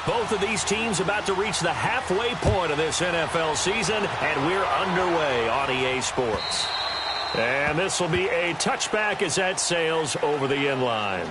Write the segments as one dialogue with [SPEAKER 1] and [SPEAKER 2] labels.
[SPEAKER 1] Both of these teams about to reach the halfway point of this NFL season, and we're underway on EA Sports. And this will be a touchback as that sails over the end line.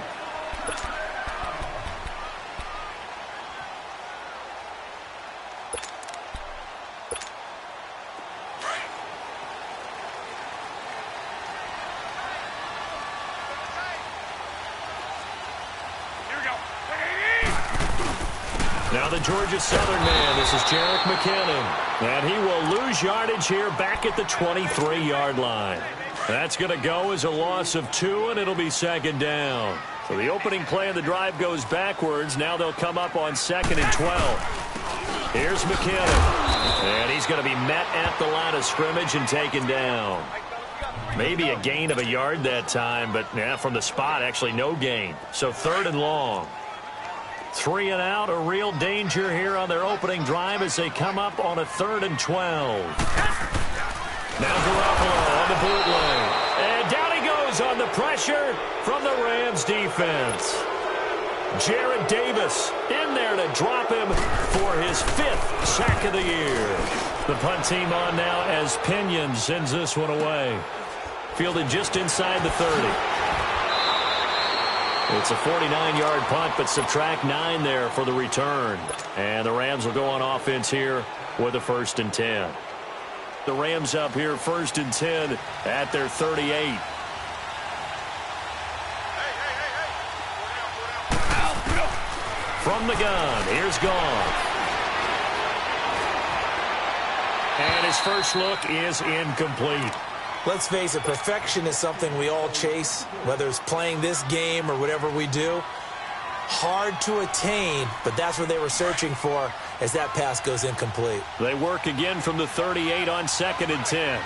[SPEAKER 1] Now the Georgia Southern man, this is Jerick McKinnon. And he will lose yardage here back at the 23-yard line. That's going to go as a loss of 2, and it'll be second down. So the opening play of the drive goes backwards. Now they'll come up on 2nd and 12. Here's McKinnon. And he's going to be met at the line of scrimmage and taken down. Maybe a gain of a yard that time, but yeah, from the spot, actually no gain. So 3rd and long. 3 and out, a real danger here on their opening drive as they come up on a 3rd and 12. Now Garoppolo on the bootleg. And down he goes on the pressure from the Rams defense. Jarrad Davis in there to drop him for his 5th sack of the year. The punt team on now as Pinion sends this one away. Fielded just inside the 30. It's a 49-yard punt, but subtract 9 there for the return. And the Rams will go on offense here with a 1st and 10. The Rams up here 1st and 10 at their 38. From the gun, here's Goff. And his first look is incomplete.
[SPEAKER 2] Let's face it, perfection is something we all chase, whether it's playing this game or whatever we do. Hard to attain, but that's what they were searching for as that pass goes incomplete.
[SPEAKER 1] They work again from the 38 on 2nd and 10.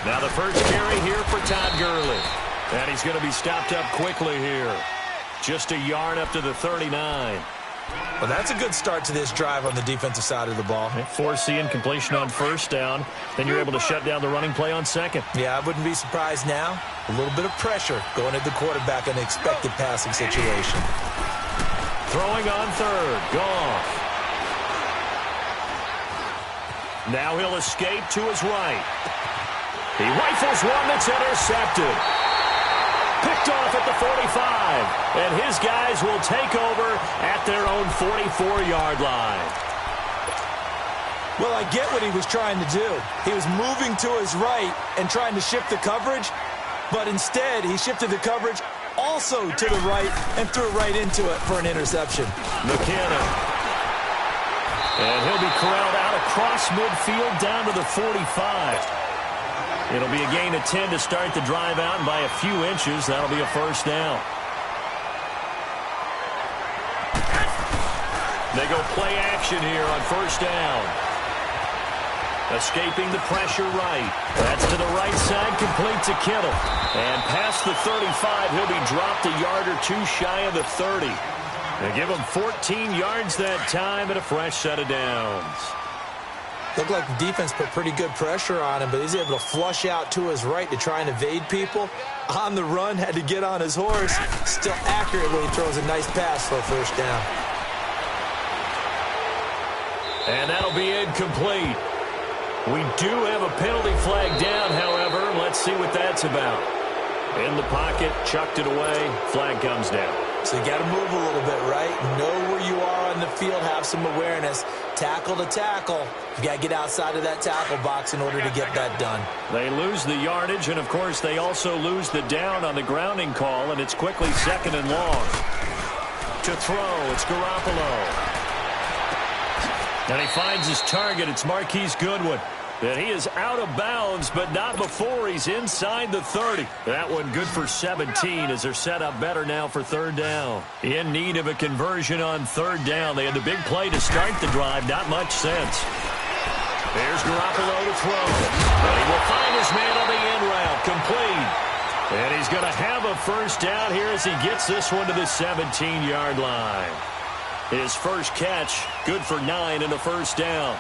[SPEAKER 1] Now the first carry here for Todd Gurley. And he's going to be stopped up quickly here. Just a yard up to the 39.
[SPEAKER 2] Well, that's a good start to this drive on the defensive side of the ball.
[SPEAKER 1] Force the incompletion on 1st down. Then you're able to shut down the running play on 2nd.
[SPEAKER 2] Yeah, I wouldn't be surprised now. A little bit of pressure going at the quarterback in an expected passing situation.
[SPEAKER 1] Throwing on 3rd. Goff. Now he'll escape to his right. He rifles one that's intercepted. Picked off at the 45, and his guys will take over at their own 44-yard line.
[SPEAKER 2] Well, I get what he was trying to do. He was moving to his right and trying to shift the coverage, but instead he shifted the coverage also to the right and threw right into it for an interception.
[SPEAKER 1] McKinnon. And he'll be corralled out across midfield down to the 45. It'll be a gain of 10 to start the drive out, and by a few inches, that'll be a 1st down. They go play action here on 1st down. Escaping the pressure right. That's to the right side, complete to Kittle. And past the 35, he'll be dropped a yard or 2 shy of the 30. They give him 14 yards that time and a fresh set of downs.
[SPEAKER 2] Looked like the defense put pretty good pressure on him, but he's able to flush out to his right to try and evade people. On the run, had to get on his horse. Still accurately throws a nice pass for a 1st down.
[SPEAKER 1] And that'll be incomplete. We do have a penalty flag down, however. Let's see what that's about. In the pocket, chucked it away, flag comes down.
[SPEAKER 2] So you got to move a little bit, right? Know where you are on the field, have some awareness. Tackle to tackle. You got to get outside of that tackle box in order to get that done.
[SPEAKER 1] They lose the yardage, and of course they also lose the down on the grounding call, and it's quickly 2nd and long. To throw, it's Garoppolo. And he finds his target. It's Marquise Goodwin. And he is out of bounds, but not before he's inside the 30. That one good for 17 as they're set up better now for 3rd down. In need of a conversion on 3rd down. They had the big play to start the drive. Not much sense. There's Garoppolo to throw. And he will find his man on the end route. Complete. And he's going to have a 1st down here as he gets this one to the 17-yard line. His first catch, good for 9 and a 1st down.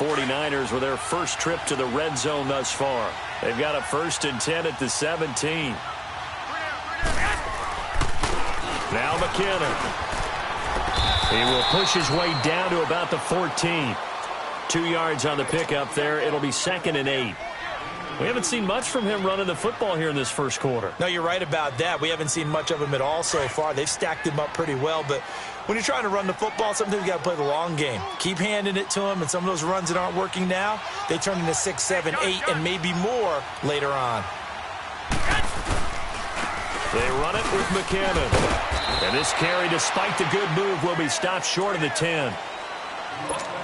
[SPEAKER 1] 49ers with their first trip to the red zone thus far. They've got a 1st and 10 at the 17. Now McKinnon. He will push his way down to about the 14. 2 yards on the pickup there. It'll be 2nd and 8. We haven't seen much from him running the football here in this first quarter.
[SPEAKER 2] No, you're right about that. We haven't seen much of him at all so far. They've stacked him up pretty well, but when you're trying to run the football, sometimes you got to play the long game. Keep handing it to him, and some of those runs that aren't working now, they turn into 6, 7, 8, and maybe more later on.
[SPEAKER 1] They run it with McKinnon. And this carry, despite the good move, will be stopped short of the 10.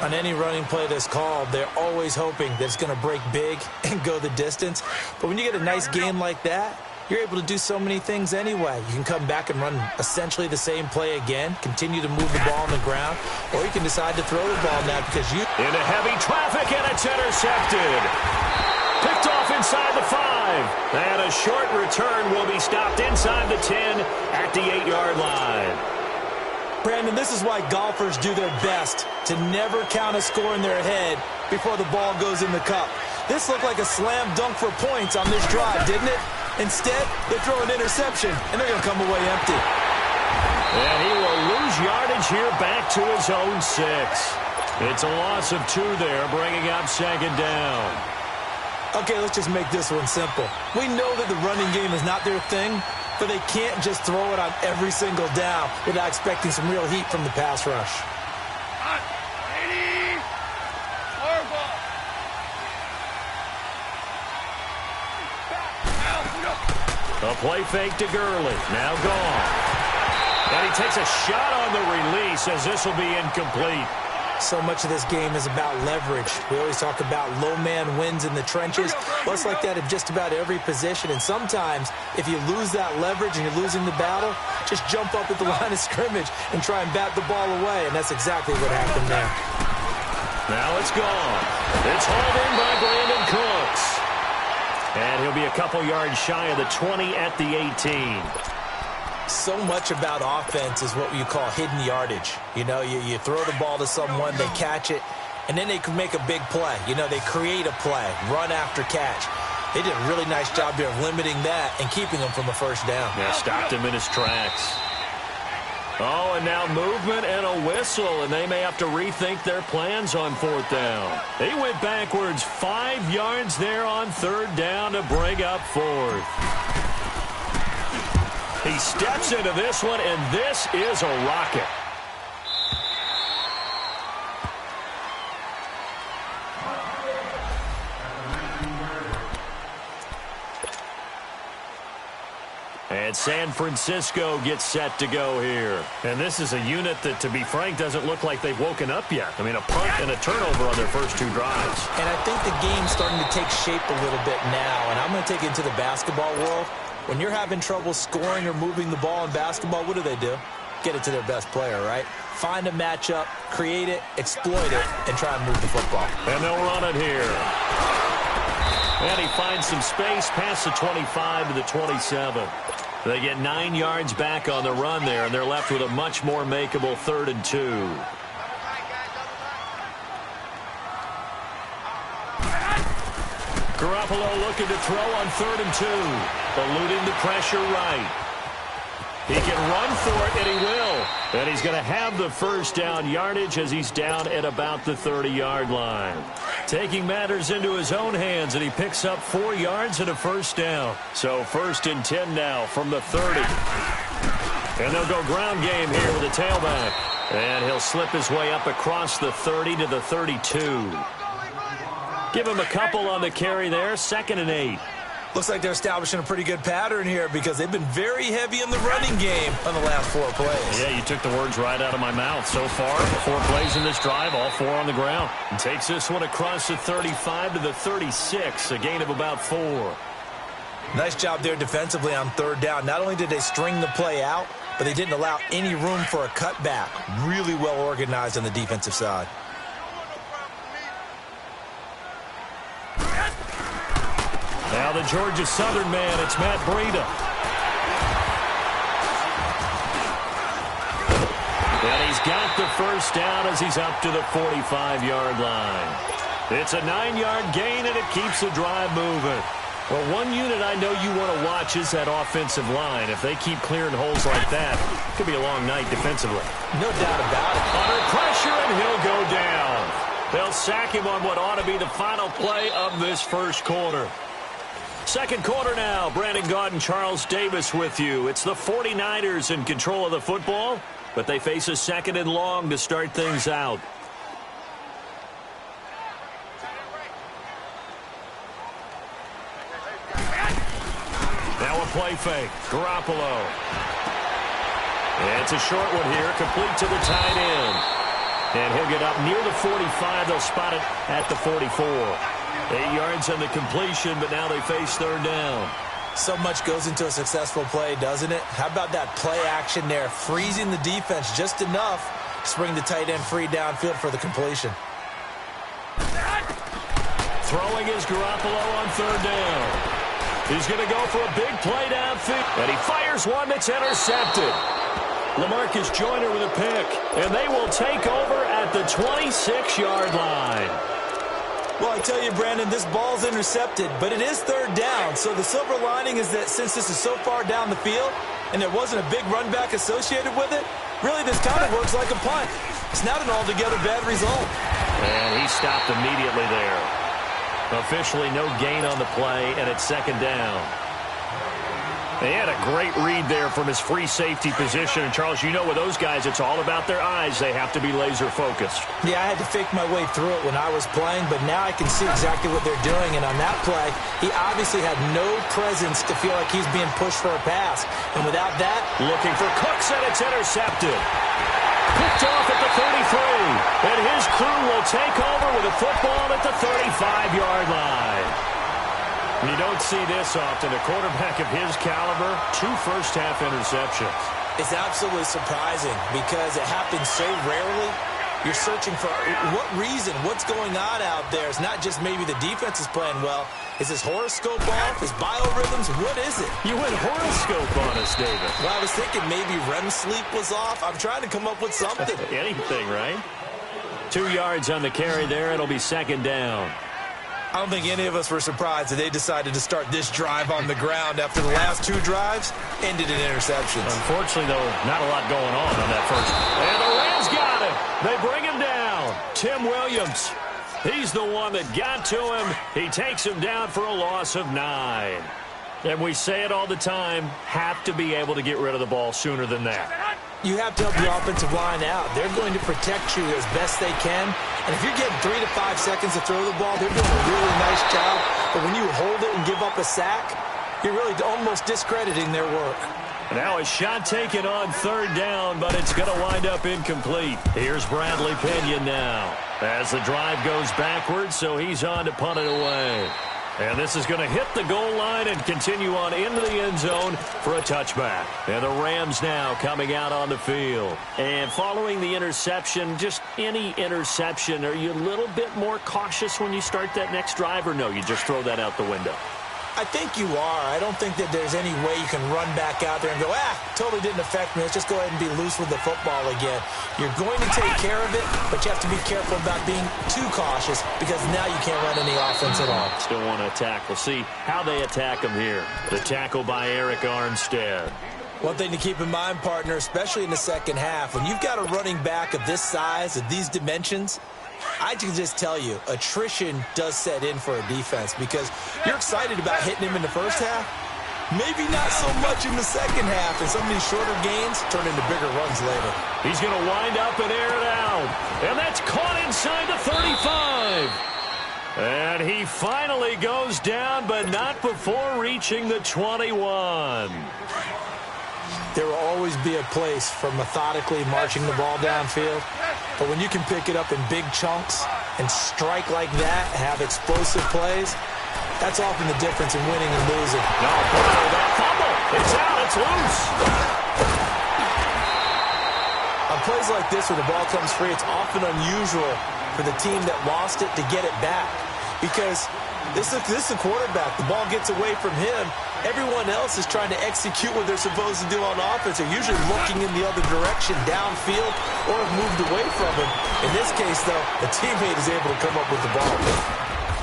[SPEAKER 2] On any running play that's called, they're always hoping that it's going to break big and go the distance. But when you get a nice game like that, you're able to do so many things anyway. You can come back and run essentially the same play again, continue to move the ball on the ground, or you can decide to throw the ball now because you...
[SPEAKER 1] Into heavy traffic, and it's intercepted. Picked off inside the 5. And a short return will be stopped inside the 10 at the 8-yard line.
[SPEAKER 2] Brandon, this is why golfers do their best to never count a score in their head before the ball goes in the cup. This looked like a slam dunk for points on this drive, didn't it? Instead, they throw an interception, and they're going to come away empty.
[SPEAKER 1] And he will lose yardage here back to his own 6. It's a loss of 2 there, bringing up 2nd down.
[SPEAKER 2] Okay, let's just make this one simple. We know that the running game is not their thing, but they can't just throw it on every single down without expecting some real heat from the pass rush.
[SPEAKER 1] A play fake to Gurley. Now gone. And he takes a shot on the release as this will be incomplete.
[SPEAKER 2] So much of this game is about leverage. We always talk about low man wins in the trenches. Well, it's like that in just about every position. And sometimes, if you lose that leverage and you're losing the battle, just jump up at the line of scrimmage and try and bat the ball away. And that's exactly what happened there.
[SPEAKER 1] Now it's gone. It's hauled in by Brandon Cooks. And he'll be a couple yards shy of the 20 at the 18.
[SPEAKER 2] So much about offense is what you call hidden yardage. You know, you throw the ball to someone, they catch it, and then they can make a big play. You know, they create a play, run after catch. They did a really nice job here of limiting that and keeping him from a first down.
[SPEAKER 1] Yeah, stopped him in his tracks. Oh, and now movement and a whistle, and they may have to rethink their plans on 4th down. They went backwards 5 yards there on 3rd down to bring up 4th. He steps into this one, and this is a rocket. And San Francisco gets set to go here. And this is a unit that, to be frank, doesn't look like they've woken up yet. I mean, a punt and a turnover on their first 2 drives.
[SPEAKER 2] And I think the game's starting to take shape a little bit now. And I'm going to take it into the basketball world. When you're having trouble scoring or moving the ball in basketball, what do? Get it to their best player, right? Find a matchup, create it, exploit it, and try and move the football.
[SPEAKER 1] And they'll run it here. And he finds some space past the 25 to the 27. They get 9 yards back on the run there, and they're left with a much more makeable 3rd and 2. Garoppolo looking to throw on 3rd and 2. Eluding the pressure right. He can run for it, and he will. And he's going to have the first down yardage as he's down at about the 30-yard line. Taking matters into his own hands, and he picks up 4 yards and a first down. So 1st and 10 now from the 30. And they'll go ground game here with a tailback. And he'll slip his way up across the 30 to the 32. Give him a couple on the carry there, 2nd and 8.
[SPEAKER 2] Looks like they're establishing a pretty good pattern here because they've been very heavy in the running game on the last 4 plays.
[SPEAKER 1] Yeah, you took the words right out of my mouth. So far, 4 plays in this drive, all 4 on the ground. And takes this one across the 35 to the 36, a gain of about 4.
[SPEAKER 2] Nice job there defensively on 3rd down. Not only did they string the play out, but they didn't allow any room for a cutback. Really well organized on the defensive side.
[SPEAKER 1] Now the Georgia Southern man, it's Matt Breida. And he's got the first down as he's up to the 45-yard line. It's a 9-yard gain, and it keeps the drive moving. Well, one unit I know you want to watch is that offensive line. If they keep clearing holes like that, it could be a long night defensively.
[SPEAKER 2] No doubt about it.
[SPEAKER 1] Under pressure, and he'll go down. They'll sack him on what ought to be the final play of this first quarter. Second quarter now. Brandon Gaudin and Charles Davis with you. It's the 49ers in control of the football, but they face a second and long to start things out. Now a play fake. Garoppolo. It's a short one here, complete to the tight end. And he'll get up near the 45. They'll spot it at the 44. 8 yards on the completion, but now they face third down.
[SPEAKER 2] So much goes into a successful play, doesn't it? How about that play action there, freezing the defense just enough to bring the tight end free downfield for the completion.
[SPEAKER 1] Throwing is Garoppolo on third down. He's going to go for a big play downfield. And he fires one that's intercepted. LaMarcus Joyner with a pick. And they will take over at the 26-yard line.
[SPEAKER 2] Well, I tell you, Brandon, this ball's intercepted, but it is third down. So the silver lining is that since this is so far down the field and there wasn't a big run back associated with it, really this kind of works like a punt. It's not an altogether bad result.
[SPEAKER 1] And he stopped immediately there. Officially no gain on the play, and it's second down. They had a great read there from his free safety position. And, Charles, you know with those guys, it's all about their eyes. They have to be laser-focused.
[SPEAKER 2] Yeah, I had to fake my way through it when I was playing, but now I can see exactly what they're doing. And on that play, he obviously had no presence to feel like he's being pushed for a pass. And without that,
[SPEAKER 1] looking for Cooks, and it's intercepted. Picked off at the 33. And his crew will take over with a football at the 35-yard line. You don't see this often. A quarterback of his caliber, 2 first-half interceptions.
[SPEAKER 2] It's absolutely surprising because it happens so rarely. You're searching for what reason, what's going on out there. It's not just maybe the defense is playing well. Is his horoscope off? His biorhythms? What is it?
[SPEAKER 1] You went horoscope on us, David.
[SPEAKER 2] Well, I was thinking maybe REM sleep was off. I'm trying to come up with something.
[SPEAKER 1] Anything, right? 2 yards on the carry there. It'll be second down.
[SPEAKER 2] I don't think any of us were surprised that they decided to start this drive on the ground after the last 2 drives ended in interceptions.
[SPEAKER 1] Unfortunately, though, not a lot going on that first. And the Rams got him. They bring him down. Tim Williams. He's the one that got to him. He takes him down for a loss of 9. And we say it all the time, have to be able to get rid of the ball sooner than that.
[SPEAKER 2] You have to help your offensive line out. They're going to protect you as best they can. And if you're getting 3 to 5 seconds to throw the ball, they're doing a really nice job. But when you hold it and give up a sack, you're really almost discrediting their work.
[SPEAKER 1] Now a shot taken on third down, but it's going to wind up incomplete. Here's Bradley Pinion now as the drive goes backwards, so he's on to punt it away. And this is going to hit the goal line and continue on into the end zone for a touchback. And the Rams now coming out on the field. And following the interception, just any interception, are you a little bit more cautious when you start that next drive, or no, you just throw that out the window?
[SPEAKER 2] I think you are. I don't think that there's any way you can run back out there and go, totally didn't affect me. Let's just go ahead and be loose with the football again. You're going to take care of it, but you have to be careful about being too cautious because now you can't run any offense at all.
[SPEAKER 1] Still want to attack. We'll see how they attack him here. The tackle by Eric Armstead.
[SPEAKER 2] One thing to keep in mind, partner, especially in the second half, when you've got a running back of this size, of these dimensions, I can just tell you, attrition does set in for a defense because you're excited about hitting him in the first half. Maybe not so much in the second half, and some of these shorter gains turn into bigger runs later.
[SPEAKER 1] He's going to wind up and air it out. And that's caught inside the 35. And he finally goes down, but not before reaching the 21.
[SPEAKER 2] There will always be a place for methodically marching the ball downfield. But when you can pick it up in big chunks and strike like that, have explosive plays, that's often the difference in winning and losing.
[SPEAKER 1] No, that fumble. It's out. It's loose.
[SPEAKER 2] On plays like this where the ball comes free, it's often unusual for the team that lost it to get it back. because this is a quarterback. The ball gets away from him. Everyone else is trying to execute what they're supposed to do on offense. They're usually looking in the other direction, downfield, or have moved away from him. In this case, though, the teammate is able to come up with the ball.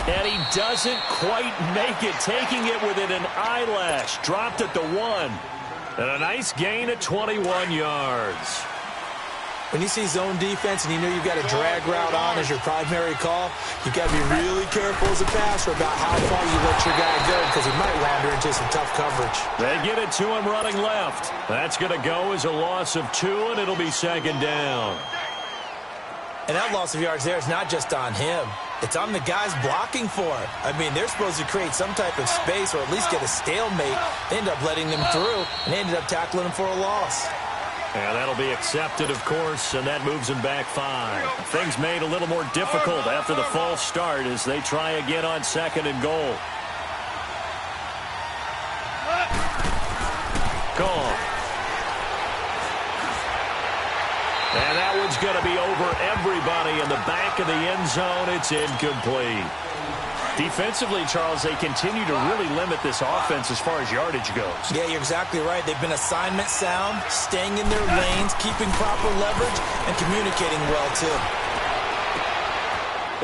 [SPEAKER 1] And he doesn't quite make it, taking it within an eyelash. Dropped at the 1. And a nice gain at 21 yards.
[SPEAKER 2] When you see zone defense and you know you've got a drag route on as your primary call, you've got to be really careful as a passer about how far you let your guy go because he might wander into some tough coverage.
[SPEAKER 1] They get it to him running left. That's going to go as a loss of 2, and it'll be second down.
[SPEAKER 2] And that loss of yards there is not just on him. It's on the guys blocking for it. I mean, they're supposed to create some type of space or at least get a stalemate. They end up letting them through, and they ended up tackling him for a loss.
[SPEAKER 1] And that'll be accepted, of course, and that moves them back 5. Things made a little more difficult after the false start as they try again on 2nd and goal. Gone. And that one's going to be over everybody in the back of the end zone. It's incomplete. Defensively, Charles, they continue to really limit this offense as far as yardage goes. Yeah, you're exactly right. They've been assignment sound, staying in their lanes, keeping proper leverage, and communicating well, too.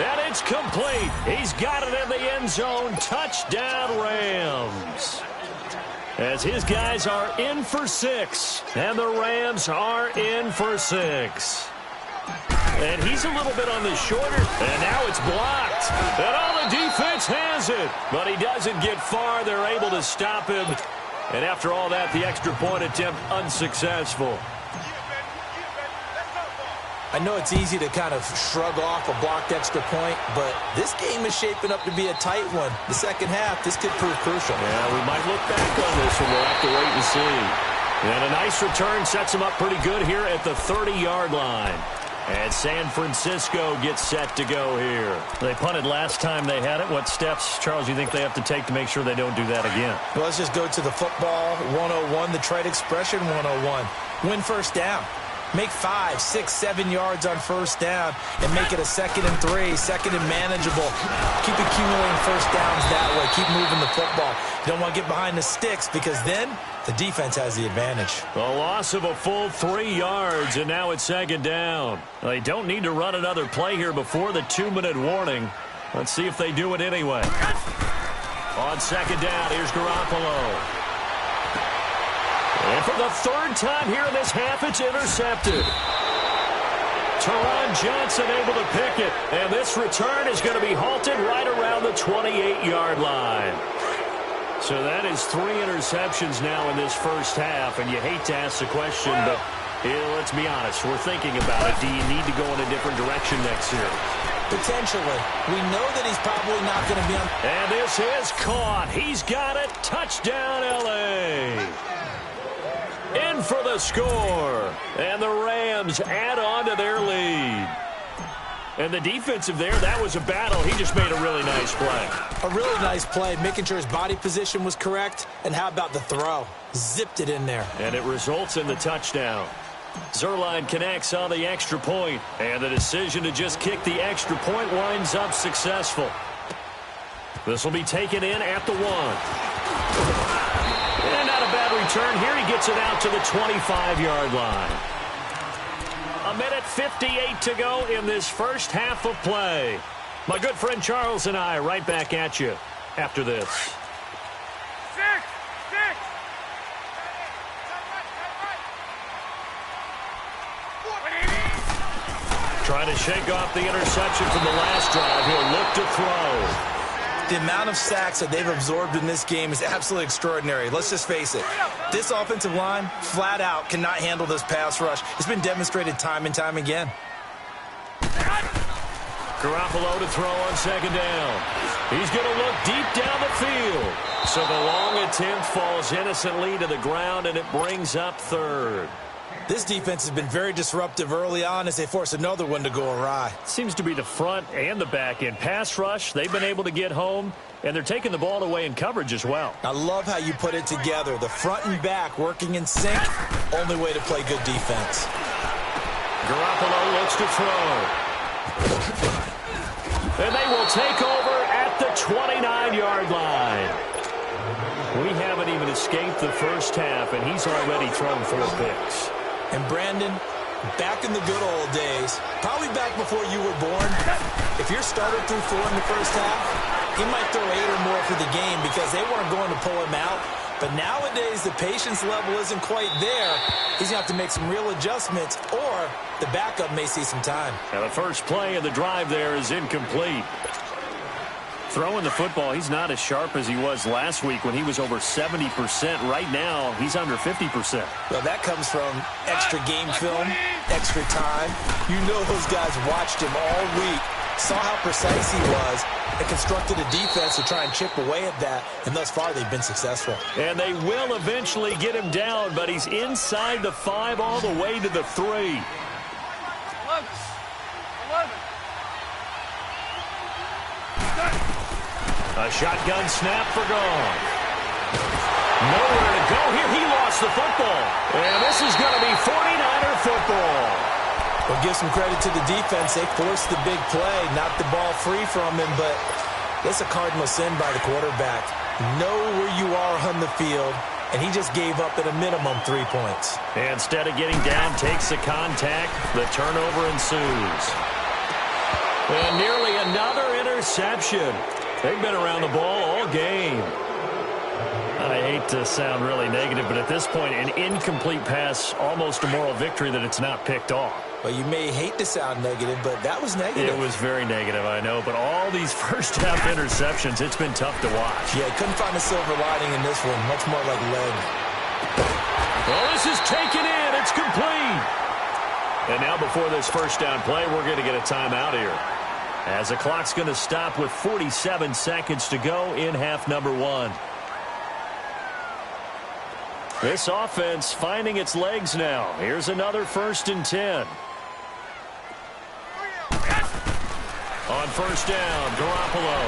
[SPEAKER 1] And it's complete. He's got it in the end zone. Touchdown, Rams. As his guys are in for 6, and the Rams are in for 6. And he's a little bit on the shorter, and now it's blocked. And all the defense has it, but he doesn't get far. They're able to stop him. And after all that, the extra point attempt unsuccessful. I know it's easy to kind of shrug off a blocked extra point, but this game is shaping up to be a tight one. The second half, this could prove crucial. Yeah, we might look back on this one. We'll have to wait and see. And a nice return sets him up pretty good here at the 30-yard line. And San Francisco gets set to go here. They punted last time they had it. What steps, Charles, do you think they have to take to make sure they don't do that again? Well, let's just go to the football 101, the trade expression 101. Win first down. Make 5, 6, 7 yards on first down and make it a 2nd and 3, 2nd and manageable. Keep accumulating first downs that way. Keep moving the football. You don't want to get behind the sticks because then the defense has the advantage. A loss of a full 3 yards, and now it's 2nd down. They don't need to run another play here before the 2-minute warning. Let's see if they do it anyway. On 2nd down, here's Garoppolo. And for the 3rd time here in this half, it's intercepted. Teron Johnson able to pick it. And this return is going to be halted right around the 28-yard line. So that is 3 interceptions now in this first half. And you hate to ask the question, but let's be honest. We're thinking about it. Do you need to go in a different direction next year? Potentially. We know that he's probably not going to be on. And this is caught. He's got it. Touchdown, L.A. In for the score. And the Rams add on to their lead. And the defensive there, that was a battle. He just made a really nice play. A really nice play, making sure his body position was correct. And how about the throw? Zipped it in there. And it results in the touchdown. Zerline connects on the extra point. And the decision to just kick the extra point winds up successful. This will be taken in at the 1. And not a bad return here. He gets it out to the 25-yard line. 1:58 to go in this first half of play. My good friend Charles and I right back at you after this.
[SPEAKER 3] 6.
[SPEAKER 1] Trying to shake off the interception from the last drive. He'll look to throw.
[SPEAKER 2] The amount of sacks that they've absorbed in this game is absolutely extraordinary. Let's just face it. This offensive line, flat out, cannot handle this pass rush. It's been demonstrated time and time again.
[SPEAKER 1] Garoppolo to throw on 2nd down. He's going to look deep down the field. So the long attempt falls innocently to the ground, and it brings up 3rd.
[SPEAKER 2] This defense has been very disruptive early on as they force another one to go awry.
[SPEAKER 1] Seems to be the front and the back end. Pass rush, they've been able to get home, and they're taking the ball away in coverage as well.
[SPEAKER 2] I love how you put it together. The front and back working in sync, only way to play good defense.
[SPEAKER 1] Garoppolo looks to throw. And they will take over at 29-yard line. We haven't even escaped the first half, and he's already thrown 4 picks.
[SPEAKER 2] And Brandon, back in the good old days, probably back before you were born, if your starter threw 4 in the first half, he might throw 8 or more for the game because they weren't going to pull him out. But nowadays, the patience level isn't quite there. He's going to have to make some real adjustments, or the backup may see some time.
[SPEAKER 1] Now, the first play of the drive there is incomplete. Throwing the football, he's not as sharp as he was last week when he was over 70%. Right now, he's under 50%.
[SPEAKER 2] Well, that comes from extra game film, extra time. You know those guys watched him all week, saw how precise he was, and constructed a defense to try and chip away at that, and thus far they've been successful.
[SPEAKER 1] And they will eventually get him down, but he's inside the 5 all the way to the 3.
[SPEAKER 3] 11.
[SPEAKER 1] A shotgun snap for gone. Nowhere to go here. He lost the football. And this is going to be 49er football.
[SPEAKER 2] Well, give some credit to the defense. They forced the big play, knocked the ball free from him, but it's a cardinal sin by the quarterback. Know where you are on the field, and he just gave up at a minimum 3 points.
[SPEAKER 1] And instead of getting down, takes the contact. The turnover ensues. And nearly another interception. They've been around the ball all game. I hate to sound really negative, but at this point, an incomplete pass, almost a moral victory that it's not picked off.
[SPEAKER 2] Well, you may hate to sound negative, but that was negative.
[SPEAKER 1] It was very negative, I know, but all these first-half interceptions, it's been tough to watch.
[SPEAKER 2] Yeah, couldn't find a silver lining in this one, much more like lead.
[SPEAKER 1] Well, this is taken in. It's complete. And now before this first down play, we're going to get a timeout here, as the clock's going to stop with 47 seconds to go in half number 1. This offense finding its legs now. Here's another 1st and 10. On first down, Garoppolo.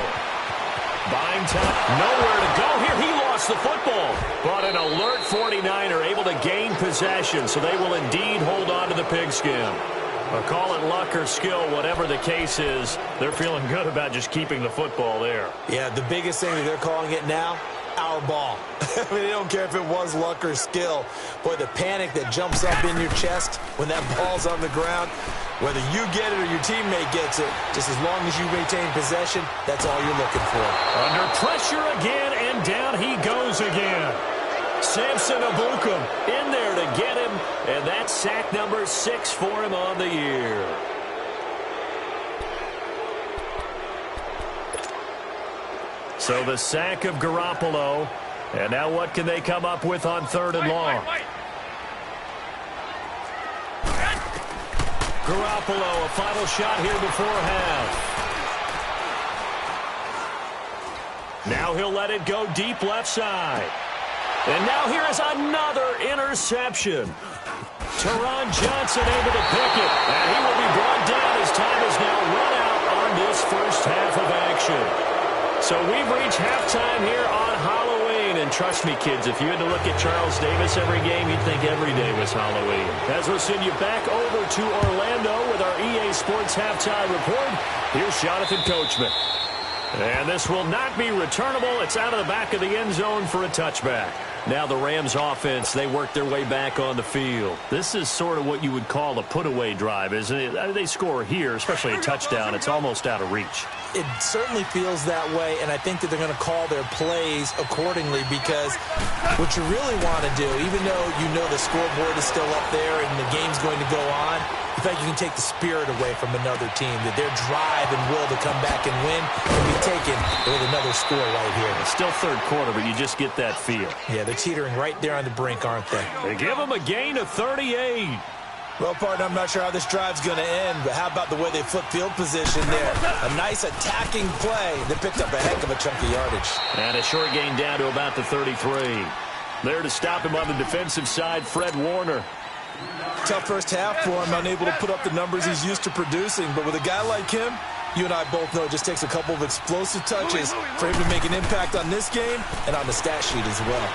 [SPEAKER 1] Buying time. Nowhere to go here. He lost the football. But an alert 49er able to gain possession, so they will indeed hold on to the pigskin. Or call it luck or skill, whatever the case is, they're feeling good about just keeping the football there.
[SPEAKER 2] Yeah, the biggest thing that they're calling it now, our ball. I mean, they don't care if it was luck or skill. Boy, the panic that jumps up in your chest when that ball's on the ground, whether you get it or your teammate gets it, just as long as you maintain possession, that's all you're looking for.
[SPEAKER 1] Under pressure again, and down he goes again. Samson Abukum in there to get him, and that's sack number 6 for him on the year. So the sack of Garoppolo, and now what can they come up with on 3rd and long? Garoppolo, a final shot here before half. Now he'll let it go deep left side. And now here is another interception. Teron Johnson able to pick it, and he will be brought down as time is now run out on this first half of action. So we've reached halftime here on Halloween. And trust me, kids, if you had to look at Charles Davis every game, you'd think every day was Halloween. As we'll send you back over to Orlando with our EA Sports Halftime Report, here's Jonathan Coachman. And this will not be returnable. It's out of the back of the end zone for a touchback. Now the Rams offense, they work their way back on the field. This is sort of what you would call a put-away drive, isn't it? They score here, especially a touchdown. It's almost out of reach.
[SPEAKER 2] It certainly feels that way, and I think that they're going to call their plays accordingly, because what you really want to do, even though you know the scoreboard is still up there and the game's going to go on, in fact, you can take the spirit away from another team, that their drive and will to come back and win can be taken with another score right here.
[SPEAKER 1] It's still third quarter, but you just get that feel.
[SPEAKER 2] Yeah, they're teetering right there on the brink, aren't they?
[SPEAKER 1] They give them a gain of 38.
[SPEAKER 2] Well, partner, I'm not sure how this drive's going to end, but how about the way they flip field position there? A nice attacking play that picked up a heck of a chunk of yardage.
[SPEAKER 1] And a short gain down to about the 33. There to stop him on the defensive side, Fred Warner.
[SPEAKER 2] Tough first half for him, unable to put up the numbers he's used to producing. But with a guy like him, you and I both know it just takes a couple of explosive touches for him to make an impact on this game and on the stat sheet as well.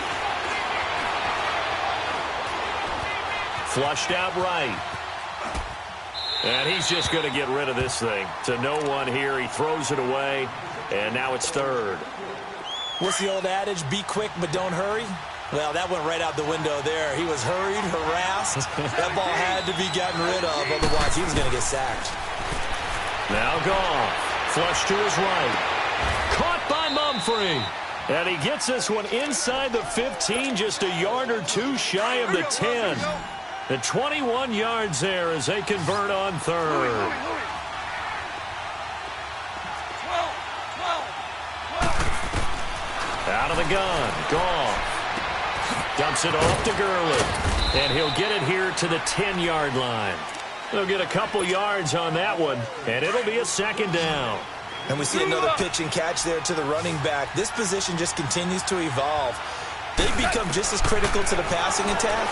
[SPEAKER 1] Flushed out right. And he's just going to get rid of this thing. To no one here. He throws it away. And now it's third.
[SPEAKER 2] What's the old adage? Be quick, but don't hurry. Well, that went right out the window there. He was hurried, harassed. That ball had to be gotten rid of, otherwise he was going to get sacked.
[SPEAKER 1] Now Goff, flush to his right. Caught by Mumphrey. And he gets this one inside the 15, just a yard or two shy of the 10. The 21 yards there as they convert on third. Out of the gun, Goff. Dumps it off to Gurley. And he'll get it here to the 10-yard line. They'll get a couple yards on that one, and it'll be a second down.
[SPEAKER 2] And we see another pitch and catch there to the running back. This position just continues to evolve. They become just as critical to the passing attack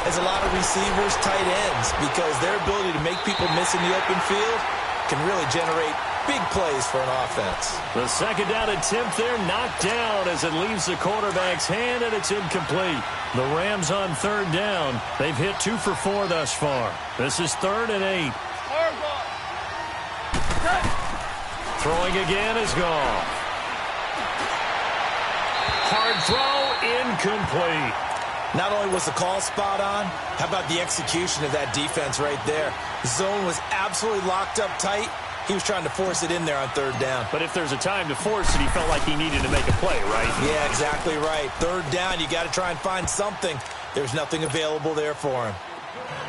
[SPEAKER 2] as a lot of receivers, tight ends, because their ability to make people miss in the open field can really generate big plays for an offense.
[SPEAKER 1] The second down attempt there knocked down as it leaves the quarterback's hand, and it's incomplete. The Rams on third down. They've hit 2 for 4 thus far. This is 3rd and 8. Throwing again is Goff. Hard throw, incomplete.
[SPEAKER 2] Not only was the call spot on, how about the execution of that defense right there? The zone was absolutely locked up tight. He was trying to force it in there on third down.
[SPEAKER 1] But if there's a time to force it, he felt like he needed to make a play, right?
[SPEAKER 2] Yeah, exactly right. Third down, you got to try and find something. There's nothing available there for him.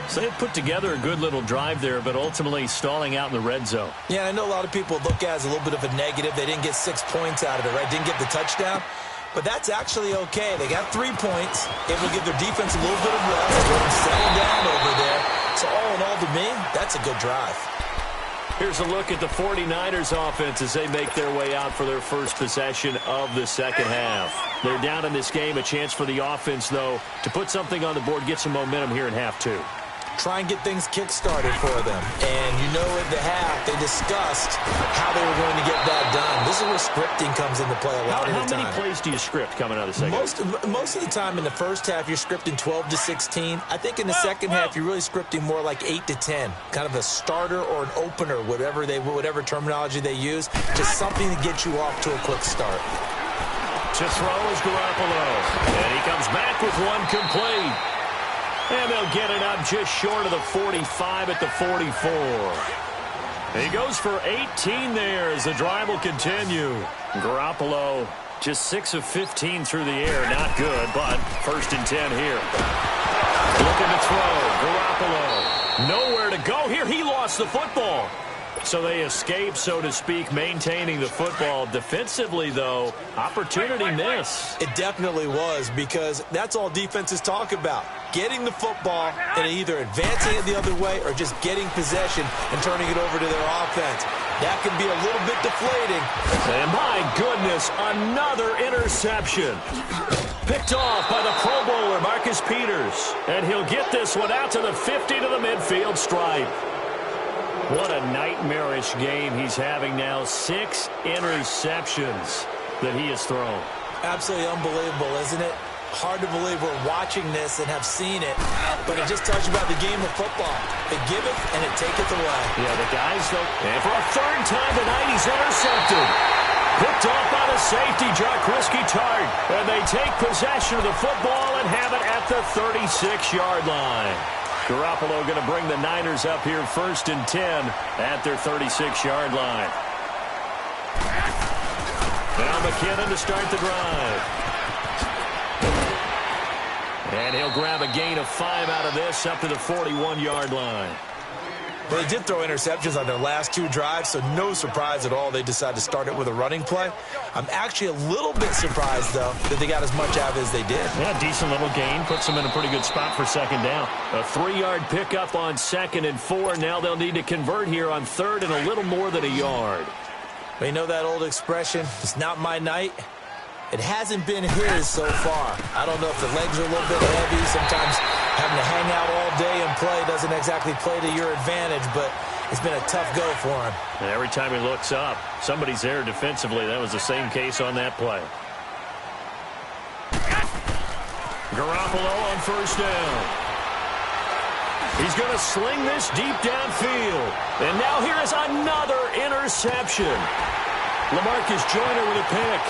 [SPEAKER 1] So they put together a good little drive there, but ultimately stalling out in the red zone.
[SPEAKER 2] Yeah, I know a lot of people look at it as a little bit of a negative. They didn't get 6 points out of it, right? Didn't get the touchdown. But that's actually okay. They got 3 points. Able to give their defense a little bit of rest. Let them settle down over there. So all in all, to me, that's a good drive.
[SPEAKER 1] Here's a look at the 49ers offense as they make their way out for their first possession of the second half. They're down in this game. A chance for the offense, though, to put something on the board, get some momentum here in half 2.
[SPEAKER 2] Try and get things kick-started for them. And you know at the half, they discussed how they were going to get that done. This is where scripting comes into play a lot of the time.
[SPEAKER 1] How many plays do you script coming out of the second half?
[SPEAKER 2] Most of the time in the first half, you're scripting 12 to 16. I think in the second half, you're really scripting more like 8 to 10. Kind of a starter or an opener, whatever terminology they use. Just something to get you off to a quick start.
[SPEAKER 1] To throw is Garoppolo. And he comes back with one complete. And they'll get it up just short of the 45 at the 44. He goes for 18 there as the drive will continue. Garoppolo just 6 of 15 through the air. Not good, but 1st and 10 here. Looking to throw. Garoppolo. Nowhere to go here. He lost the football. So they escape, so to speak, maintaining the football. Defensively, though, opportunity miss.
[SPEAKER 2] It definitely was, because that's all defenses talk about. Getting the football and either advancing it the other way or just getting possession and turning it over to their offense. That can be a little bit deflating.
[SPEAKER 1] And my goodness, another interception. Picked off by the Pro Bowler, Marcus Peters. And he'll get this one out to the 50 to the midfield stripe. What a nightmarish game he's having now. 6 interceptions that he has thrown.
[SPEAKER 2] Absolutely unbelievable, isn't it? Hard to believe we're watching this and have seen it, but it just tells you about the game of football. They give it and it taketh away.
[SPEAKER 1] Yeah, the guys, though, and for a 3rd time tonight, he's intercepted. Picked off by the safety, Jaquiski Tart. And they take possession of the football and have it at the 36-yard line. Garoppolo going to bring the Niners up here 1st and 10 at their 36-yard line. Now McKinnon to start the drive. And he'll grab a gain of 5 out of this up to the 41-yard line.
[SPEAKER 2] Well, they did throw interceptions on their last 2 drives, so no surprise at all they decided to start it with a running play. I'm actually a little bit surprised, though, that they got as much out as they did.
[SPEAKER 1] Yeah, decent little gain. Puts them in a pretty good spot for 2nd down. A 3-yard pickup on 2nd and 4. Now they'll need to convert here on 3rd and a little more than a yard.
[SPEAKER 2] Well, you know that old expression, it's not my night. It hasn't been his so far. I don't know if the legs are a little bit heavy. Sometimes having to hang out all day and play doesn't exactly play to your advantage, but it's been a tough go for him.
[SPEAKER 1] And every time he looks up, somebody's there defensively. That was the same case on that play. Garoppolo on 1st down. He's going to sling this deep downfield. And now here is another interception. LaMarcus Joyner with a pick.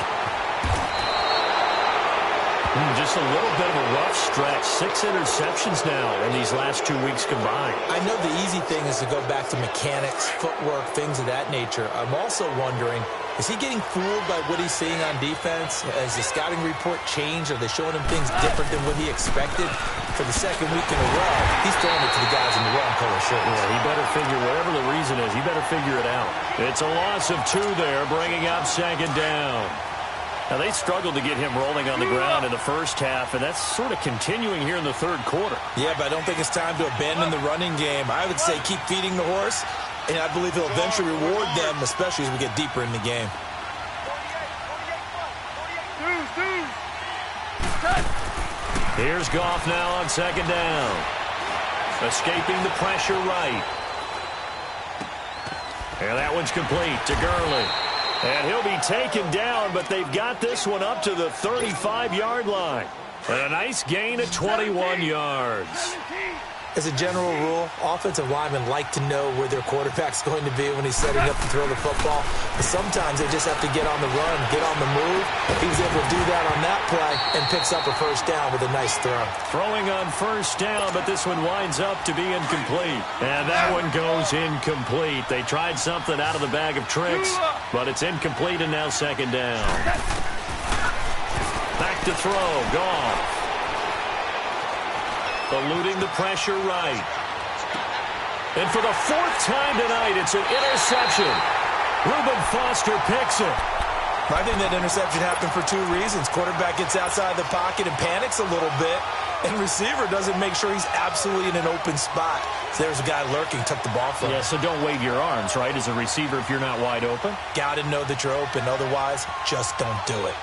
[SPEAKER 1] Just a little bit of a rough stretch. 6 interceptions now in these last 2 weeks combined.
[SPEAKER 2] I know the easy thing is to go back to mechanics, footwork, things of that nature. I'm also wondering, is he getting fooled by what he's seeing on defense? Has the scouting report changed? Are they showing him things different than what he expected? For the second week in a row, he's throwing it to the guys in the wrong color shirts.
[SPEAKER 1] Yeah, he better figure, whatever the reason is, he better figure it out. It's a loss of 2 there, bringing up 2nd down. Now, they struggled to get him rolling on the ground in the first half, and that's sort of continuing here in the 3rd quarter.
[SPEAKER 2] Yeah, but I don't think it's time to abandon the running game. I would say keep feeding the horse, and I believe he'll eventually reward them, especially as we get deeper in the game.
[SPEAKER 1] Here's Goff now on 2nd down. Escaping the pressure right. And that one's complete to Gurley. And he'll be taken down, but they've got this one up to the 35-yard line. And a nice gain of 21 yards.
[SPEAKER 2] As a general rule, offensive linemen like to know where their quarterback's going to be when he's setting up to throw the football. But sometimes they just have to get on the run, get on the move. He was able to do that on that play and picks up a 1st down with a nice throw.
[SPEAKER 1] Throwing on 1st down, but this one winds up to be incomplete. And that one goes incomplete. They tried something out of the bag of tricks, but it's incomplete and now 2nd down. Back to throw, Goff. Eluding the pressure right. And for the 4th time tonight, it's an interception. Reuben Foster picks it.
[SPEAKER 2] I think that interception happened for 2 reasons. Quarterback gets outside the pocket and panics a little bit, and receiver doesn't make sure he's absolutely in an open spot. So there's a guy lurking, took the ball from him.
[SPEAKER 1] Yeah, so don't wave your arms, right, as a receiver if you're not wide open.
[SPEAKER 2] Got to know that you're open. Otherwise, just don't do it.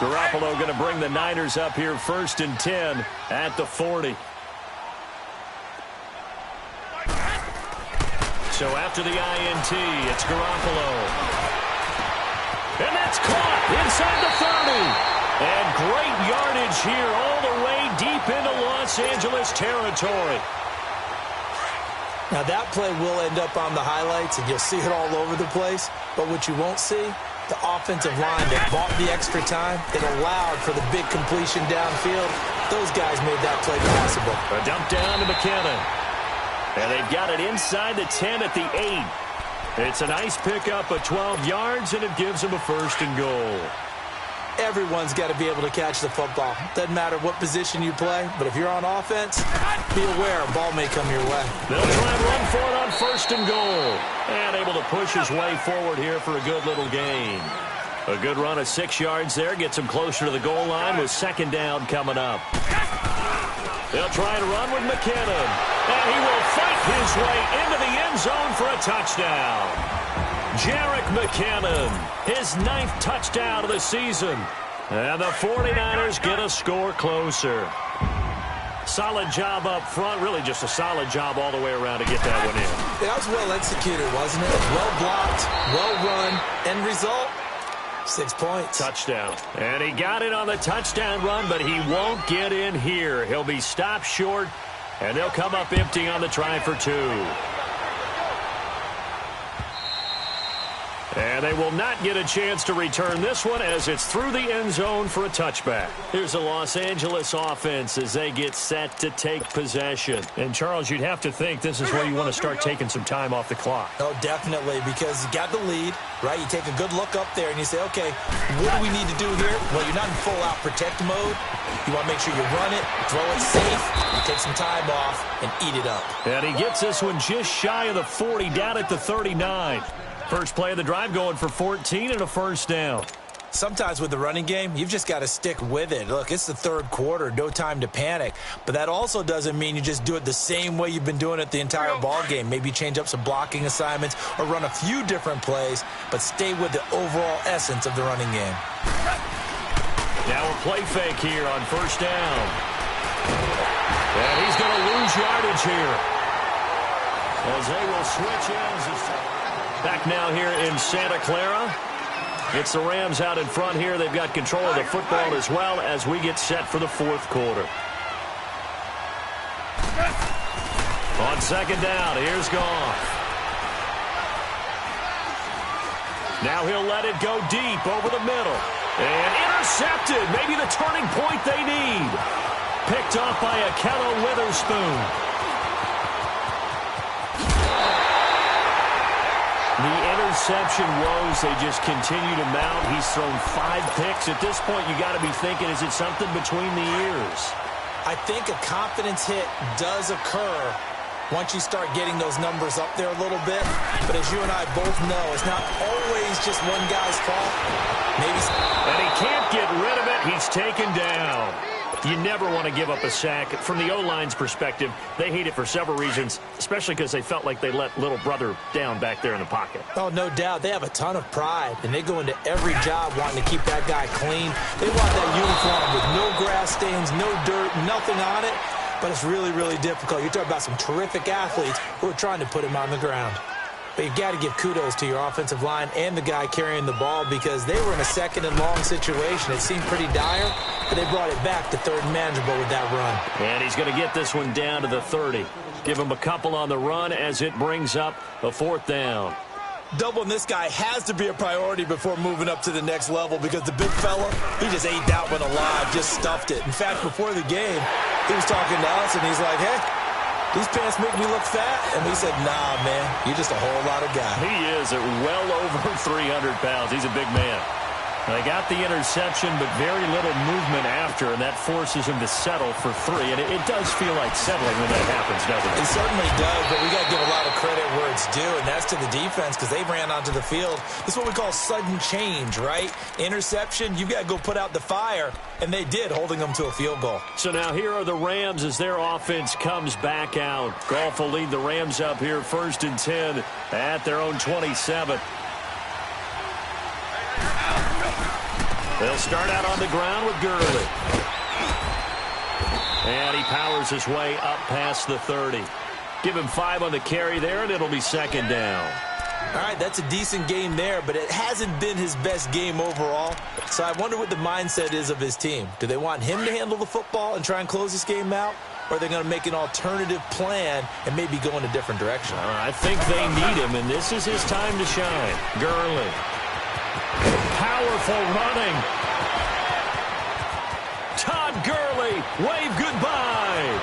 [SPEAKER 1] Garoppolo going to bring the Niners up here 1st and 10 at the 40. So after the INT, it's Garoppolo. And that's caught inside the 30. And great yardage here all the way deep into Los Angeles territory.
[SPEAKER 2] Now that play will end up on the highlights, and you'll see it all over the place. But what you won't see, the offensive line that bought the extra time, that allowed for the big completion downfield, those guys made that play possible.
[SPEAKER 1] A dump down to McKinnon. And they've got it inside the 10 at the 8. It's a nice pickup of 12 yards, and it gives them a 1st and goal.
[SPEAKER 2] Everyone's got to be able to catch the football. Doesn't matter what position you play, but if you're on offense, be aware a ball may come your way.
[SPEAKER 1] They'll try and run for it on 1st and goal. And able to push his way forward here for a good little gain. A good run of 6 yards there gets him closer to the goal line with 2nd down coming up. They'll try to run with McKinnon. And he will fight his way into the end zone for a touchdown. Jerick McKinnon, his 9th touchdown of the season. And the 49ers get a score closer. Solid job up front. Really just a solid job all the way around to get that one in.
[SPEAKER 2] That was well executed, wasn't it? Well blocked, well run. End result, 6 points.
[SPEAKER 1] Touchdown. And he got it on the touchdown run, but he won't get in here. He'll be stopped short, and they'll come up empty on the try for 2. And they will not get a chance to return this one as it's through the end zone for a touchback. Here's the Los Angeles offense as they get set to take possession. And, Charles, you'd have to think this is where you want to start taking some time off the clock.
[SPEAKER 2] Oh, definitely, because you got the lead, right? You take a good look up there and you say, okay, what do we need to do here? Well, you're not in full-out protect mode. You want to make sure you run it, throw it safe, you take some time off, and eat it up.
[SPEAKER 1] And he gets this one just shy of the 40, down at the 39. First play of the drive going for 14 and a 1st down.
[SPEAKER 2] Sometimes with the running game, you've just got to stick with it. Look, it's the 3rd quarter, no time to panic. But that also doesn't mean you just do it the same way you've been doing it the entire ball game. Maybe change up some blocking assignments or run a few different plays, but stay with the overall essence of the running game.
[SPEAKER 1] Now a play fake here on 1st down. And he's going to lose yardage here as they will switch ends. Back now here in Santa Clara. It's the Rams out in front here. They've got control of the football as well as we get set for the 4th quarter. On 2nd down, here's Goff. Now he'll let it go deep over the middle. And intercepted. Maybe the turning point they need. Picked off by Akello Witherspoon. The interception woes, they just continue to mount. He's thrown 5 picks. At this point, you got to be thinking, is it something between the ears?
[SPEAKER 2] I think a confidence hit does occur once you start getting those numbers up there a little bit. But as you and I both know, it's not always just one guy's fault. Maybe.
[SPEAKER 1] And he can't get rid of it. He's taken down. You never want to give up a sack. From the O-line's perspective, they hate it for several reasons, especially because they felt like they let little brother down back there in the pocket.
[SPEAKER 2] Oh, no doubt. They have a ton of pride, and they go into every job wanting to keep that guy clean. They want that uniform with no grass stains, no dirt, nothing on it, but it's really, really difficult. You're talking about some terrific athletes who are trying to put him on the ground. But you've got to give kudos to your offensive line and the guy carrying the ball because they were in a second and long situation. It seemed pretty dire, but they brought it back to third and manageable with that run.
[SPEAKER 1] And he's going to get this one down to the 30. Give him a couple on the run as it brings up a 4th down.
[SPEAKER 2] Doubling this guy has to be a priority before moving up to the next level because the big fella, he just ate that one alive, just stuffed it. In fact, before the game, he was talking to us, and he's like, hey, these pants make me look fat. And we said, nah, man, you're just a whole lot of guy.
[SPEAKER 1] He is at well over 300 pounds. He's a big man. They got the interception, but very little movement after, and that forces him to settle for 3. And it does feel like settling when that happens, doesn't it?
[SPEAKER 2] It certainly does, but we got to give a lot of credit where it's due, and that's to the defense because they ran onto the field. This is what we call sudden change, right? Interception, you got to go put out the fire, and they did, holding them to a field goal.
[SPEAKER 1] So now here are the Rams as their offense comes back out. Goff will lead the Rams up here 1st and 10 at their own 27. They'll start out on the ground with Gurley. And he powers his way up past the 30. Give him 5 on the carry there, and it'll be 2nd down.
[SPEAKER 2] All right, that's a decent game there, but it hasn't been his best game overall. So I wonder what the mindset is of his team. Do they want him to handle the football and try and close this game out? Or are they going to make an alternative plan and maybe go in a different direction?
[SPEAKER 1] I think they need him, and this is his time to shine. Gurley. Powerful running. Todd Gurley, wave goodbye.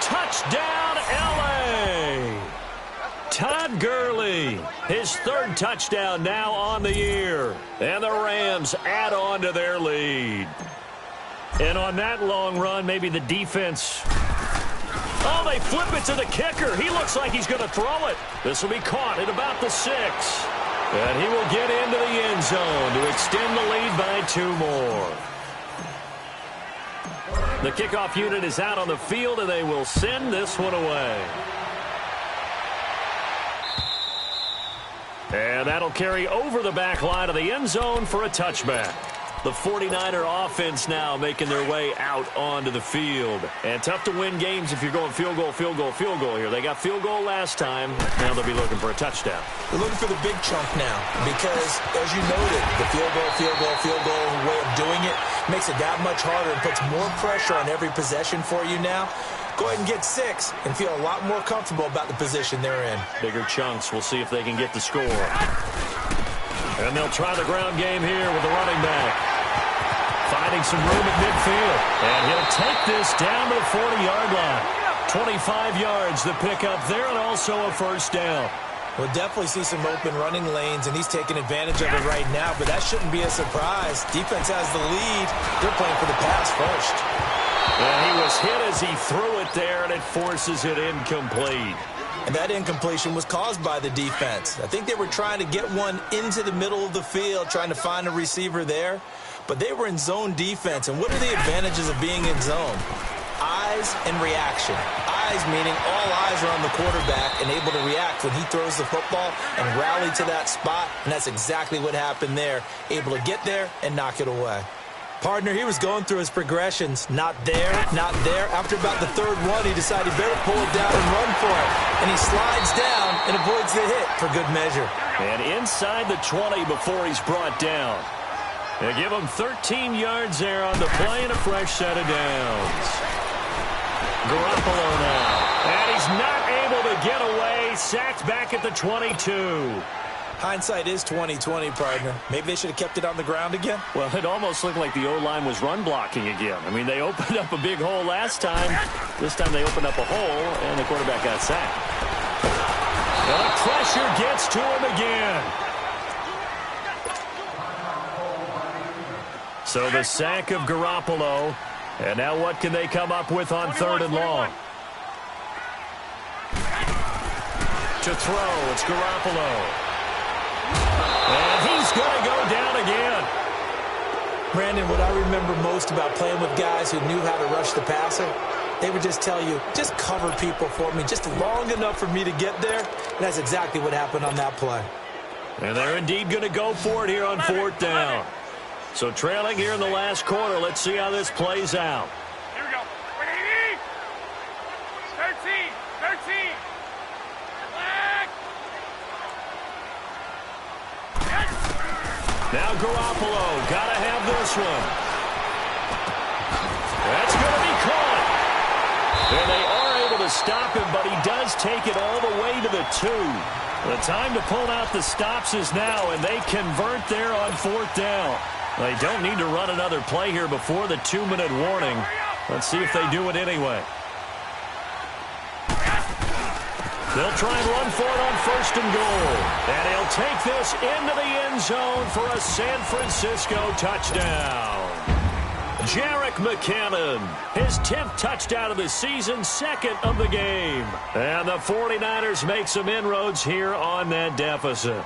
[SPEAKER 1] Touchdown, L.A. Todd Gurley, his 3rd touchdown now on the year. And the Rams add on to their lead. And on that long run, maybe the defense. Oh, they flip it to the kicker. He looks like he's going to throw it. This will be caught at about the 6. And he will get into the end zone to extend the lead by 2 more. The kickoff unit is out on the field, and they will send this one away. And that'll carry over the back line of the end zone for a touchback. The 49er offense now making their way out onto the field. And tough to win games if you're going field goal, field goal, field goal here. They got field goal last time. Now they'll be looking for a touchdown.
[SPEAKER 2] They're looking for the big chunk now because, as you noted, the field goal way of doing it makes it that much harder and puts more pressure on every possession for you now. Go ahead and get 6 and feel a lot more comfortable about the position they're in.
[SPEAKER 1] Bigger chunks. We'll see if they can get the score. And they'll try the ground game here with the running back. Finding some room at midfield. And he'll take this down to the 40-yard line. 25 yards the pickup there, and also a 1st down.
[SPEAKER 2] We'll definitely see some open running lanes, and he's taking advantage of it right now, but that shouldn't be a surprise. Defense has the lead. They're playing for the pass first.
[SPEAKER 1] And he was hit as he threw it there, and it forces it incomplete.
[SPEAKER 2] And that incompletion was caused by the defense. I think they were trying to get one into the middle of the field, trying to find a receiver there. But they were in zone defense. And what are the advantages of being in zone? Eyes and reaction. Eyes meaning all eyes are on the quarterback and able to react when he throws the football and rally to that spot. And that's exactly what happened there. Able to get there and knock it away. Partner, he was going through his progressions. Not there, not there. After about the 3rd one, he decided he better pull it down and run for it. And he slides down and avoids the hit for good measure.
[SPEAKER 1] And inside the 20 before he's brought down. They give him 13 yards there on the play and a fresh set of downs. Garoppolo now. And he's not able to get away. Sacked back at the 22.
[SPEAKER 2] Hindsight is 20/20, partner. Maybe they should have kept it on the ground again.
[SPEAKER 1] Well, it almost looked like the O-line was run blocking again. I mean, they opened up a big hole last time. This time they opened up a hole, and the quarterback got sacked. And the pressure gets to him again. So the sack of Garoppolo. And now what can they come up with on 3rd and long? To throw, it's Garoppolo. And he's going to go down again.
[SPEAKER 2] Brandon, what I remember most about playing with guys who knew how to rush the passer, they would just tell you, just cover people for me, just long enough for me to get there. And that's exactly what happened on that play.
[SPEAKER 1] And they're indeed going to go for it here on 4th down. So trailing here in the last quarter, let's see how this plays out.
[SPEAKER 3] Here we go. 13.
[SPEAKER 1] Now Garoppolo, got to have this one. That's going to be caught. And they are able to stop him, but he does take it all the way to the 2. The time to pull out the stops is now, and they convert there on 4th down. They don't need to run another play here before the 2-minute warning. Let's see if they do it anyway. They'll try and run for it on 1st and goal. And he'll take this into the end zone for a San Francisco touchdown. Jerick McKinnon, his 10th touchdown of the season, 2nd of the game. And the 49ers make some inroads here on that deficit.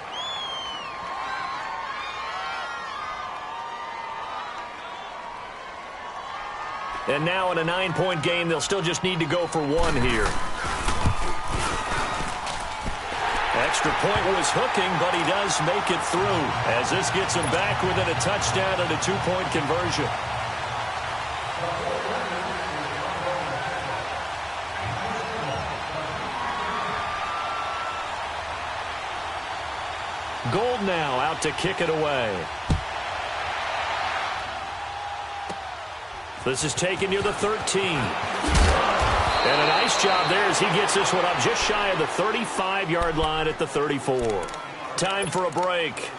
[SPEAKER 1] And now in a 9-point game, they'll still just need to go for 1 here. Extra point was hooking, but he does make it through, as this gets him back within a touchdown and a 2-point conversion. Gold now out to kick it away. This is taken near the 13. And a nice job there as he gets this one up just shy of the 35-yard line at the 34. Time for a break.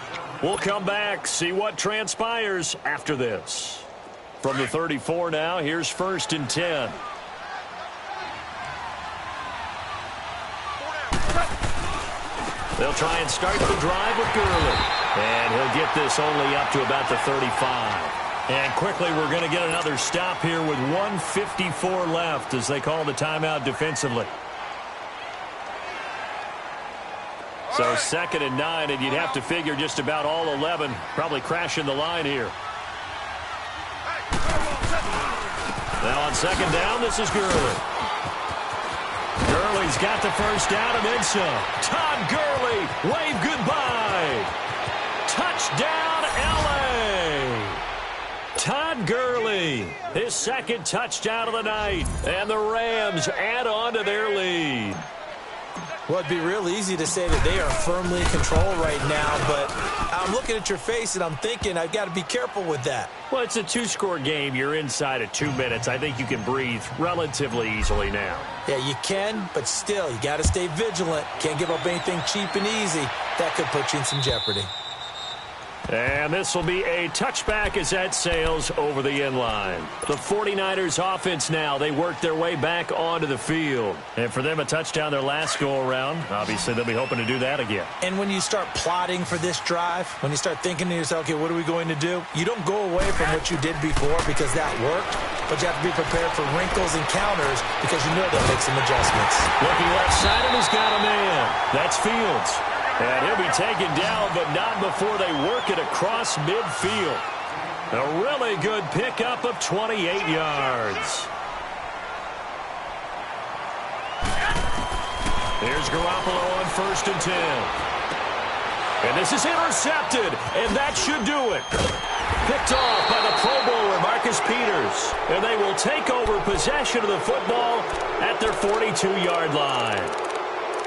[SPEAKER 1] We'll come back, see what transpires after this. From the 34 now, here's 1st and 10. They'll try and start the drive with Gurley. And he'll get this only up to about the 35. And quickly, we're going to get another stop here with 1:54 left as they call the timeout defensively. So 2nd and 9, and you'd have to figure just about all 11 probably crashing the line here. Now on 2nd down, this is Gurley. Gurley's got the first down and then some. Todd Gurley, wave goodbye. Touchdown, L.A. Todd Gurley, his 2nd touchdown of the night, and the Rams add on to their lead.
[SPEAKER 2] Well, it'd be real easy to say that they are firmly in control right now, but I'm looking at your face and I'm thinking I've got to be careful with that.
[SPEAKER 1] Well, it's a 2-score game. You're inside of 2 minutes. I think you can breathe relatively easily now.
[SPEAKER 2] Yeah, you can, but still, you got to stay vigilant. Can't give up anything cheap and easy. That could put you in some jeopardy.
[SPEAKER 1] And this will be a touchback as that sails over the end line. The 49ers offense now, they work their way back onto the field. And for them, a touchdown their last go-around. Obviously, they'll be hoping to do that again.
[SPEAKER 2] And when you start plotting for this drive, when you start thinking to yourself, okay, what are we going to do? You don't go away from what you did before because that worked, but you have to be prepared for wrinkles and counters because you know they'll make some adjustments.
[SPEAKER 1] Looking left side, and he's got a man. That's Fields. And he'll be taken down, but not before they work it across midfield. A really good pickup of 28 yards. Here's Garoppolo on 1st and 10. And this is intercepted, and that should do it. Picked off by the Pro Bowler, Marcus Peters. And they will take over possession of the football at their 42-yard line.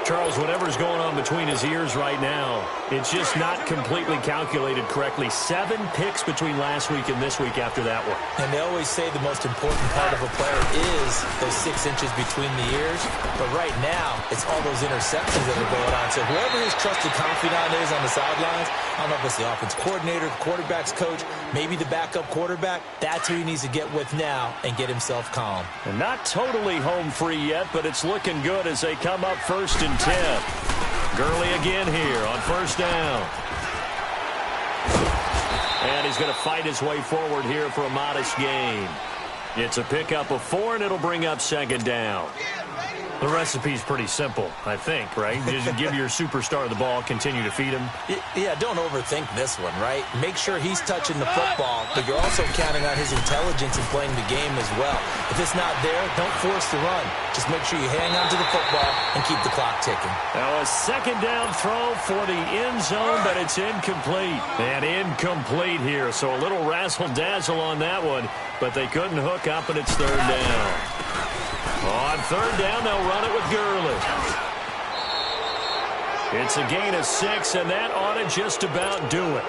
[SPEAKER 1] Charles, whatever's going on between his ears right now, it's just not completely calculated correctly. 7 picks between last week and this week after that one.
[SPEAKER 2] And they always say the most important part of a player is those 6 inches between the ears. But right now, it's all those interceptions that are going on. So whoever his trusted confidant is on the sidelines, I don't know if it's the offense coordinator, the quarterback's coach, maybe the backup quarterback, that's who he needs to get with now and get himself calm.
[SPEAKER 1] And not totally home free yet, but it's looking good as they come up 1st and 10. Gurley again here on 1st down. And he's going to fight his way forward here for a modest gain. It's a pickup of 4, and it'll bring up 2nd down. The recipe's pretty simple, I think, right? Just give your superstar the ball, continue to feed him.
[SPEAKER 2] Yeah, don't overthink this one, right? Make sure he's touching the football, but you're also counting on his intelligence in playing the game as well. If it's not there, don't force the run. Just make sure you hang on to the football and keep the clock ticking.
[SPEAKER 1] Now a 2nd down throw for the end zone, but it's incomplete. And incomplete here, so a little razzle-dazzle on that one, but they couldn't hook up, and it's 3rd down. On 3rd down, they'll run it with Gurley. It's a gain of 6, and that ought to just about do it.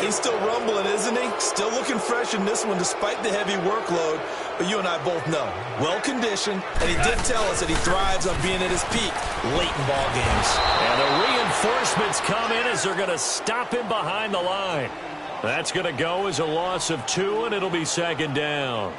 [SPEAKER 2] He's still rumbling, isn't he? Still looking fresh in this one despite the heavy workload. But you and I both know, well-conditioned, and he did tell us that he thrives on being at his peak late in ball games.
[SPEAKER 1] And the reinforcements come in as they're going to stop him behind the line. That's going to go as a loss of 2, and it'll be 2nd down.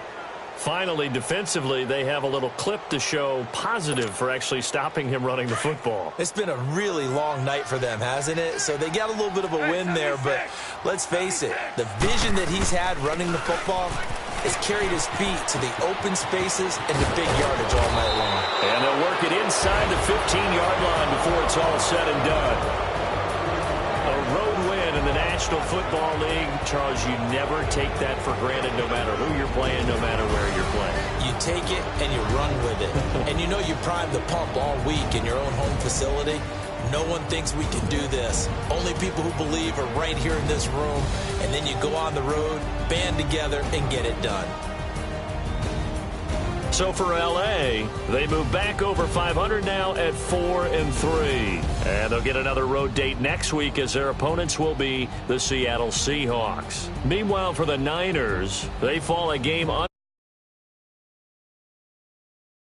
[SPEAKER 1] Finally, defensively, they have a little clip to show positive for actually stopping him running the football.
[SPEAKER 2] It's been a really long night for them, hasn't it? So they got a little bit of a win there, but let's face it, the vision that he's had running the football has carried his feet to the open spaces and the big yardage all night long.
[SPEAKER 1] And they'll work it inside the 15-yard line before it's all said and done. A road win in the National Football League. Charles, you never take that for granted no matter who you're playing, no matter where you're playing.
[SPEAKER 2] You take it and you run with it. And you know you primed the pump all week in your own home facility. No one thinks we can do this. Only people who believe are right here in this room. And then you go on the road, band together, and get it done.
[SPEAKER 1] So for L.A., they move back over 500 now at 4-3. And they'll get another road date next week as their opponents will be the Seattle Seahawks. Meanwhile, for the Niners, they fall a game